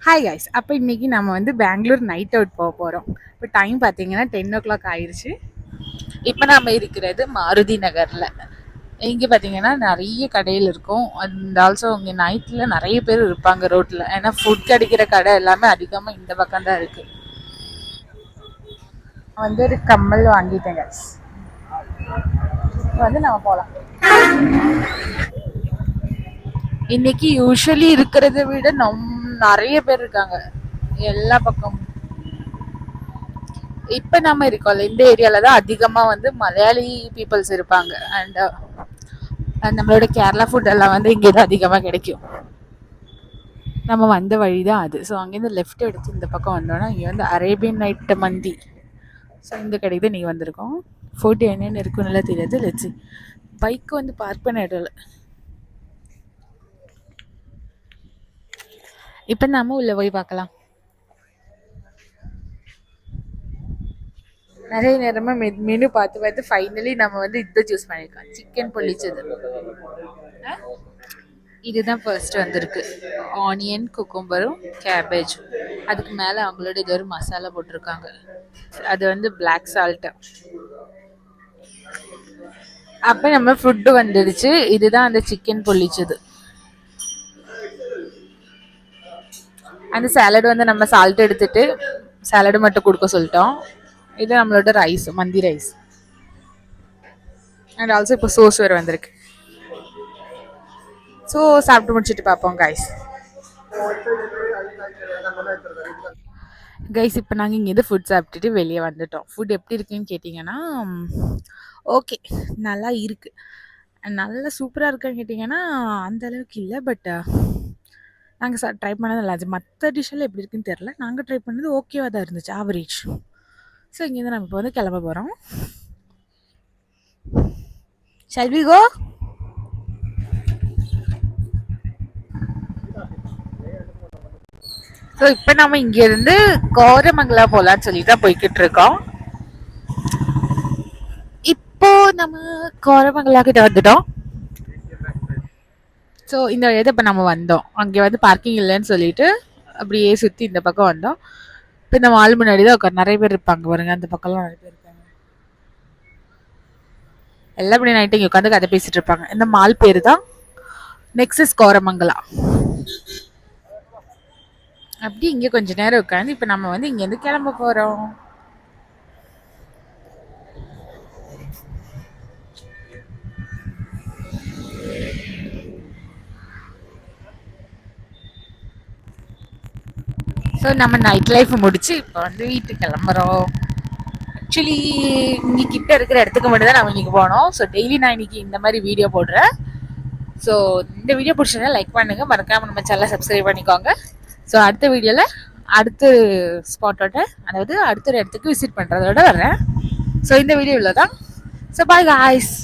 Hi guys. அப்போ இன்னைக்கு நம்ம வந்து பெங்களூர் நைட் அவுட் போக போகிறோம். இப்போ டைம் பார்த்தீங்கன்னா 10 o'clock ஆயிடுச்சு. இப்போ நம்ம இருக்கிறது மாருதி நகரில். இங்கே பார்த்தீங்கன்னா நிறைய கடையில் இருக்கும். அண்ட் ஆல்சோ இங்கே நைட்டில் நிறைய பேர் இருப்பாங்க ரோட்டில். ஏன்னா ஃபுட் கிடைக்கிற கடை எல்லாமே அதிகமாக இந்த பக்கம் தான் இருக்குது. வந்து ஒரு கம்மல் வாங்கிட்டேன் கைஸ். வந்து நம்ம போகலாம். இன்னைக்கு யூஸ்வலி இருக்கிறத விட நிறைய பேர் இருக்காங்க எல்லா பக்கமும். இப்ப நம்ம இருக்கோம்ல இந்த ஏரியால தான் அதிகமா வந்து மலையாளி பீப்புள்ஸ் இருப்பாங்க. அண்ட் நம்மளோட கேரளா ஃபுட் எல்லாம் வந்து இங்கே தான் அதிகமாக கிடைக்கும். நம்ம வந்த வழி தான் அது. ஸோ அங்கேருந்து லெஃப்ட் எடுத்து இந்த பக்கம் வந்தோன்னா இங்கே வந்து அரேபியன் நைட் மந்தி. ஸோ இந்த கடைக்கு தான் நீங்கள் வந்திருக்கோம். ஃபுட் என்னென்னு இருக்குன்னு தெரியாது. லெட்ஸ் பைக்கு வந்து பார்க் பண்ண இடம்ல. இப்போ நாம உள்ள போய் பார்க்கலாம். நிறைய நேரமா மெனு பார்த்து பார்த்து ஃபைனலி நம்ம வந்து இதை சூஸ் பண்ணியிருக்கோம். சிக்கன் பொள்ளிச்சது. இதுதான் ஃபர்ஸ்ட் வந்திருக்கு. ஆனியன், குக்கும்பரும், கேபேஜ். அதுக்கு மேலே அவங்களோட இது ஒரு மசாலா போட்டிருக்காங்க. அது வந்து பிளாக் சால்ட். அப்போ நம்ம ஃபுட்டு வந்துடுச்சு. இதுதான் அந்த சிக்கன் பொள்ளிச்சது. அந்த சாலட் வந்து நம்ம சால்ட் எடுத்துட்டு சாலடு மட்டும் கொடுக்க சொல்லிட்டோம். இது நம்மளோட ரைஸ், மந்தி ரைஸ். அண்ட் ஆல்சோ இப்போ சோஸ் வேறு வந்திருக்கு. ஸோ சாப்பிட்டு முடிச்சுட்டு பார்ப்போம் கைஸ். கைஸ் இப்போ நாங்கள் இங்கேருந்து ஃபுட் சாப்பிட்டுட்டு வெளியே வந்துட்டோம். ஃபுட் எப்படி இருக்குன்னு கேட்டிங்கன்னா ஓகே, நல்லா இருக்குது. நல்லா சூப்பராக இருக்கான்னு கேட்டிங்கன்னா அந்த அளவுக்கு இல்லை. பட் நாங்கள் ட்ரை பண்ணது நல்லா இருந்துச்சு. மற்ற டிஷ்ஷெல்லாம் எப்படி இருக்குன்னு தெரில. நாங்கள் ட்ரை பண்ணது ஓகேவாக தான் இருந்துச்சு, ஆவரேஜ். ஸோ இங்கேருந்து நம்ம இப்போ வந்து கிளம்ப போகிறோம். Shall we go? ஸோ இப்போ நம்ம இங்கேருந்து கோரமங்கலா போகலான்னு சொல்லி தான் போய்கிட்டு இருக்கோம். இப்போ நம்ம கோரமங்கலா கிட்ட வந்துட்டோம். ஸோ இந்த வழியாக இப்போ நம்ம வந்தோம். அங்கே வந்து பார்க்கிங் இல்லைன்னு சொல்லிட்டு அப்படியே சுற்றி இந்த பக்கம் வந்தோம். இப்போ இந்த மால் முன்னாடி தான் உட்கார் நிறைய பேர் இருப்பாங்க பாருங்க. அந்த பக்கம்லாம் நிறைய பேர் இருப்பாங்க. எல்லாம் இப்படி நைட்டு இங்கே உட்காந்து கதை பேசிட்டு இருப்பாங்க. இந்த மால் பேர் தான் நெக்ஸஸ் கோரமங்கலா. அப்படி இங்கே கொஞ்ச நேரம் உட்காந்து இப்போ நம்ம வந்து இங்கேருந்து கிளம்ப போகிறோம். ஸோ நம்ம நைட் லைஃப் முடிச்சு இப்போ வந்து வீட்டுக்கு கிளம்புறோம். ஆக்சுவலி இங்கே கிட்ட இருக்கிற இடத்துக்கு மட்டும் தான் நம்ம இன்னைக்கு போனோம். ஸோ டெய்லி நான் இன்னைக்கு இந்த மாதிரி வீடியோ போடுறேன். ஸோ இந்த வீடியோ பிடிச்சதா லைக் பண்ணுங்க, மறக்காம நம்ம சேனலை சப்ஸ்கிரைப் பண்ணிக்கோங்க. ஸோ அடுத்த வீடியோவில் அடுத்த ஸ்பாட்டோட, அதாவது அடுத்த இடத்துக்கு விசிட் பண்ணுறதோட வர்றேன். ஸோ இந்த வீடியோவில் தான். So bye guys.